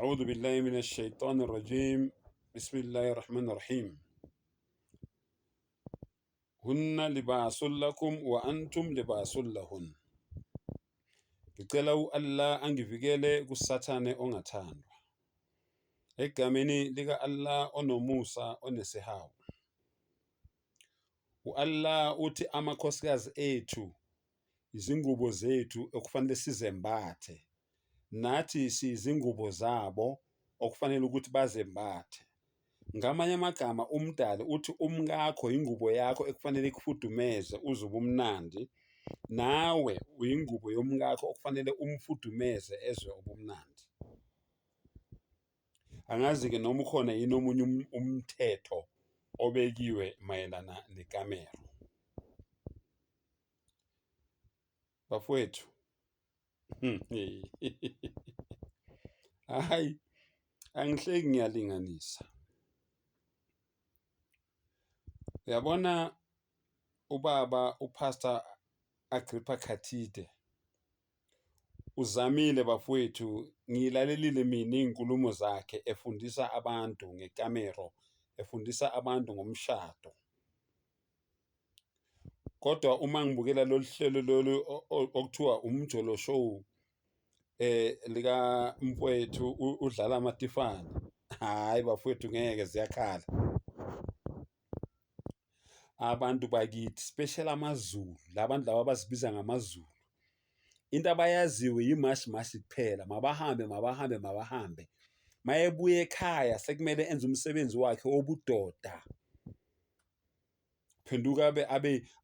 أعوذ بالله من الشيطان الرجيم. بسم الله الرحمن الرحيم. هن لباس لكم وأنتم لباس لهن. Ngicela u-Allah angivikele kusathane ongathandwa. Egameni lika Allah onomusa onesihawu. U-Allah uthi amakhosikazi ethu izingubo zethu okufanele sizembathe. Nathi siyizingubo zabo okufanele ukuthi bazembathe. Ngamanye amagama umdali uthi umkakho ingubo yakho ekufanele ikufudumeze uzuba umnandi, nawe uyingubo yomkakho okufanele umfudumeze ezwe ubumnandi. Angazi-ke noma ukhona yini omunye umthetho obekiwe mayelana nekamero. Bafowethu, hayi angihleki ngiyalinganisa. Uyabona ubaba uPastor Agrippa Khathide uzamile bafowethu, ngilalelile mina izinkulumo zakhe efundisa abantu ngekamero, efundisa abantu ngomshado. Kodwa uma ngibukela lolu hlelo lolu okuthiwa umjolo show lika mfowethu udlala amatifani, hayi bafowethu ngeke ziyakhala. Abantu bakithi special amaZulu, labantu laba abazibiza ngamaZulu, into abayaziwe yimashi kuphela, mabahambe. Mayebuya ekhaya sekumele enze umsebenzi wakhe wobudoda. Phenduka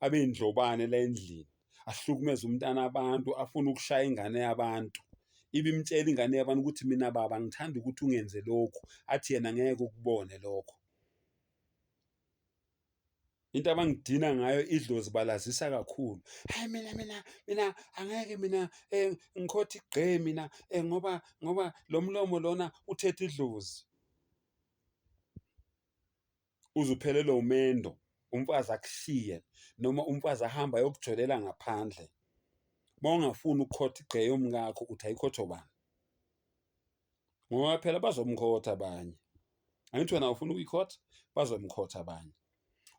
abe indlobane la endlini, ahlukumeze umntana abantu, afuna ukushaya ingane yabantu. Ibimtshela ingane yabantu ukuthi mina baba ngithanda ukuthi ungenze lokho, athi yena ngeke ukubone lokho. Into abangidina ngayo idlozi balazisa kakhulu. Hayi mina angeke mina ngikhotha igqe mina ngoba lo mlomo lona uthethe idlozi. Uzuphelelwe umendo, umfazi akushiye noma umfazi ahamba ayokujolela ngaphandle. Mawungafuni ukukhotha igqe yomkakho uthi ayikhotho bani? Ngoba phela bazomkhotha abanye. Angithi wena awufuna ukuyikhotha, bazomkhotha abanye.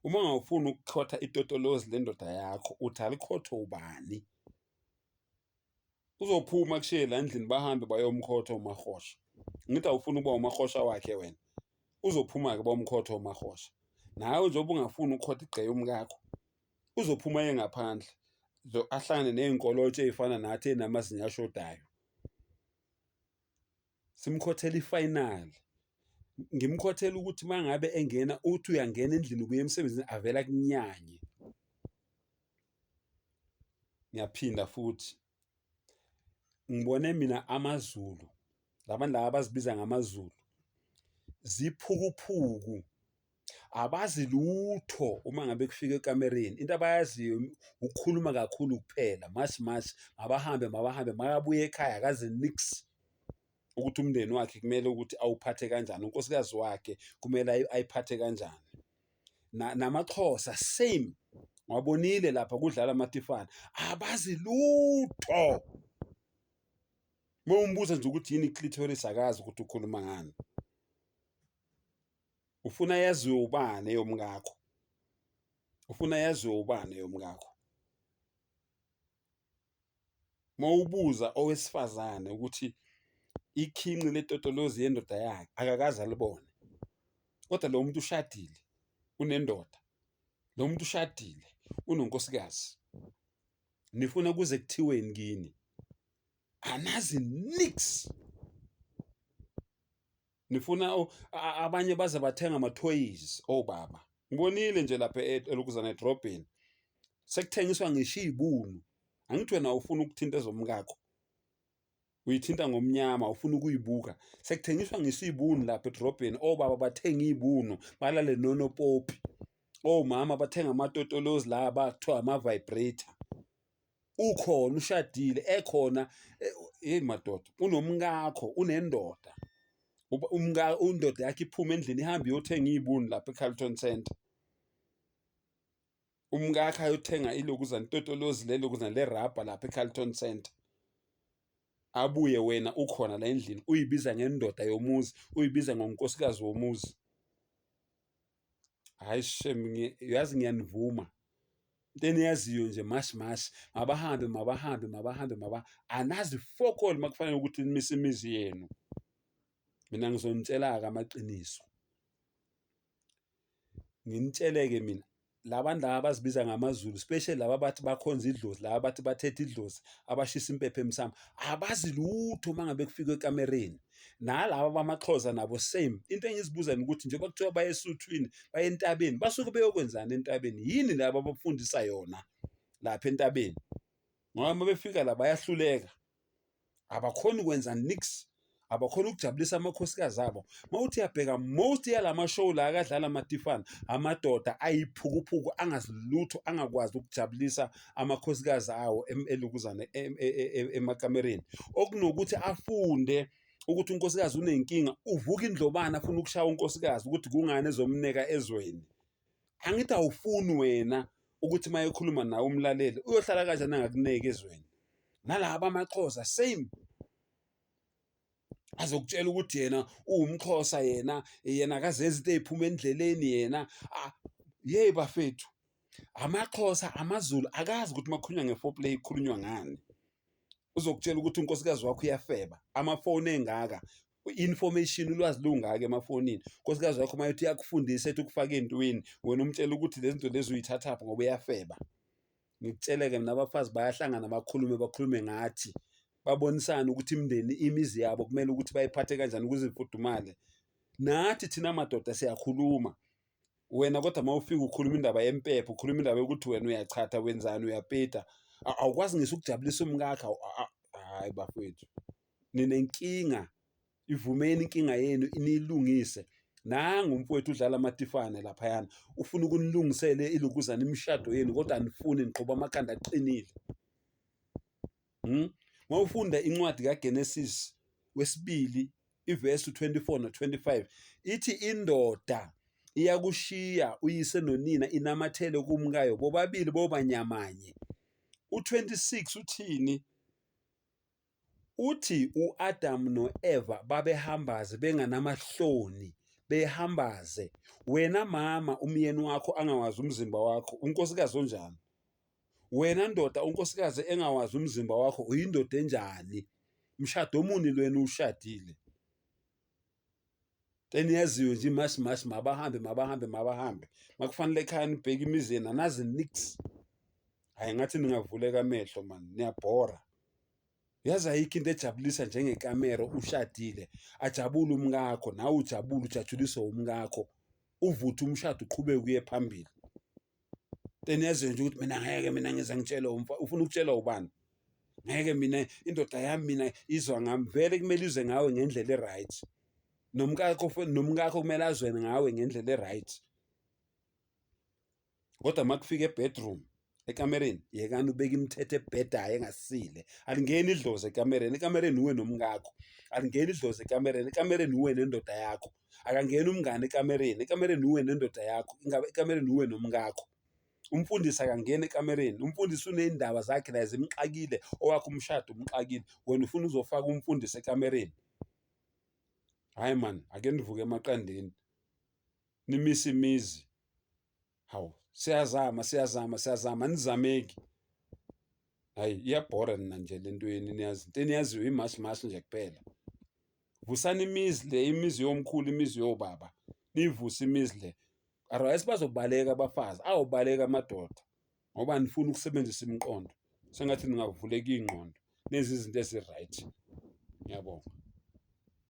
Uma ungafuni ukukhotha itotolozi lendoda yakho uthi alikhotho ubani? Uzophuma kushiye la endlini bahambe bayomkhotha uMahosha. Ngithi awufuna ukuba uMahosha wakhe wena. Uzophuma ke bomkhotha uMahosha. Nawe njengoba ungafuni ukukhotha igqe yomkakho, uzophuma engaphandle ahlangane nezinkolotshe ezifana nathi enamazinyo ashodayo. Simkhothela ifinal. Ngimkhothela ukuthi mangabe engena uthi uyangena endlini kuye emsebenzini avela kunyanye. Ngiyaphinda futhi ngibone mina amaZulu, labantu laba abazibiza ngamaZulu, ziphukuphuku, abazi lutho uma ngabe kufika ekamereni. Into abayaziyo ukukhuluma kakhulu kuphela, mashi mabahambe makabuye ekhaya akaze nix ukuthi umndeni wakhe kumele ukuthi awuphathe kanjani, unkosikazi wakhe kumele ayiphathe kanjani. NamaXhosa same, wabonile lapha kudlala amatifani, abazi lutho. Mawumbuza nje ukuthi yini clitoris akazi ukuthi ukhuluma ngani. Ufuna yaziwe ubani eyomkakho? Ufuna yaziwe ubani eyomkakho? Mawubuza owesifazane ukuthi ikhinqi letotolozi yendoda yakhe akakaze alibone. Kodwa lo muntu ushadile, unendoda. Lo muntu ushadile, unonkosikazi. Nifuna kuze kuthiweni kini? Anazi nix. Nifuna abanye baze bathenga ama-toys obaba. Ngibonile nje lapha elokuzana edrobheni. Sekuthengiswa ngisho izibunu. Angithi wena awufuna ukuthinta ezomkakho. Uyithinta ngomnyama, ufuna ukuyibuka. Sekuthengiswa ngisho izibunu lapha edrobheni, obaba bathenga izibunu, balale nonopopi. Omama bathenga amatotolozi laba kuthiwa ama-vibrator. Ukhona ushadile, ekhona hey madoda, unomkakho, unendoda. Undoda yakhe iphuma endlini ihambe iyothenga izibunu lapha eCarlton Center. Umkakhe ayothenga ilokuzana itotolozi lelokuzana lerabha lapha eCarlton Center. abuye wena ukhona la endlini uyibiza ngendoda yomuzi, uyibiza ngonkosikazi womuzi. Hayi shame, yazi ngiyanivuma. Into eniyaziyo nje mashi mabahambe anazi fokoli makufanele ukuthi nimise imizi yenu. Mina ngizonitshela-ke amaqiniso, nginitshele-ke mina labantu laba abazibiza ngamaZulu, especially laba bathi bakhonza idlozi, laba bathi bathethe idlozi, abashisa impepho emsamo, abazi lutho mangabe kufika ekamereni. Nalaba bamaXhosa nabo same. Into engizibuza ukuthi njengoba kuthiwa baye esuthwini, baye entabeni, basuke beyokwenzani entabeni? Yini laba abafundisa yona lapha entabeni? Ngoba uma befika la bayahluleka, abakhoni ukwenza nix, abakhona ukujabulisa amakhosikazi abo. Mawuthi uyabheka most yalama show la akadlala amatifana, amadoda ayiphukuphuku angazilutho, angakwazi ukujabulisa amakhosikazi awo elukuzana emakamereni. Okunokuthi afunde ukuthi unkosikazi unenkinga, uvuka indlobana afuna ukushaya unkosikazi ukuthi kungani ezomneka ezweni. Angithi awufuni wena ukuthi maye ekhuluma nawe umlaleli uyohlala kanjani angakuneki ezweni. Nalaba amaXhosa same, azokutshela ukuthi yena uwumXhosa, yena akazezi into eziphuma endleleni yena. Ye bafethu, amaXhosa amaZulu akazi ukuthi makukhulunywa nge-foreplay ikhulunywa ngani. Uzokutshela ukuthi unkosikazi wakho uyafeba, amafoni engaka, information, ulwazi lungaka emafonini. Unkosikazi wakho mayethi uyakufundisa ethi ukufaka entweni, wena umtshela ukuthi lezi zinto lezi uyithathapha ngoba uyafeba. Ngikutsheleke mina abafazi bayahlangana bakhulume ngathi, babonisane ukuthi imindeni, imizi yabo kumele ukuthi bayiphathe kanjani ukuze ifudumale. Nathi thina amadoda siyakhuluma, wena kodwa mawufika ukhuluma indaba yempepho, ukhuluma indaba yokuthi wena uyachatha, wenzani, uyapeta, awukwazi ngisho ukujabulisa umkakho. Hayi bafethu, ninenkinga, ivumeni inkinga yenu niyilungise. Nangu umfowethu udlala amatifane laphayana, ufuna ukunilungisela ilukuzana imishado yenu, kodwa anifuni, niqhuba amakhanda aqinile. Mawufunda incwadi kaGenesis wesibili ivesi 24 no-25 ithi indoda iyakushiya uyise nonina inamathele kumkayo, bobabili bobanyamanye. U-26 uthini? Uthi u-Adam no-Eva babehambaze benganamahloni, behambaze. Wena mama umyeni wakho angawazi umzimba wakho, unkosikazi onjani? Wena ndoda unkosikazi engawazi umzimba wakho, uyindoda enjani? Mshado omuni lwena ushadile? Eniyaziyo nje mashi mabahambe. Makufanele ekhaya nibheke imizi yena nazi nix. Hayi ngathi ningavuleka amehlo man, niyabhora. Yazi ayikho into ejabulisa njengekamero ushadile, ajabule umkakho, nawe ujabule, ujajuliswe umkakho, uvuthe umshado uqhubeke uye phambili. Eniyaziyo nje ukuthi mina ngeke, mina ngiza ngitshela ufuna ukutshela ubani? Ngeke mina, indoda yami mina izwa ngami, vele kumele izwe ngawe ngendlela eright. Nomkakho kumele azwe ngawe ngendlela eright. Kodwa makufika ebedroom, ekamereni, yekani ubeka imithetho ebhedayo engasile. Alingeni idlozi ekamereni, ekamereni uwe nomkakho. Alingeni idlozi ekamereni, ekamereni uwe nendoda yakho. Akangeni umngane ekamereni, ekamereni uwe nendoda yakho, ekamereni uwe nomkakho. Umfundisi akangena ekamereni, umfundisi uney'ndaba zakhe la zimxakile, owakho umshado umxakile, wena ufuna uzofaka umfundisi ekamereni. Hayi man, ake nivuke emaqandeni, nimise imizi. Hawu, siyazama, nizameki. Hayi, iyabhora nina nje le ntweni niyazi. Into eniyaziyo imashi nje kuphela. Vusani imizi le, imizi yomkhulu, imizi yobaba. Nivuse imizi le. Otherwise bazobaleka abafazi, awubaleka amadoda. Ngoba nifuna ukusebenzisa imiqondo. Sengathi ningavuleka ingqondo, nenze izinto ezi-right. Ngiyabonga.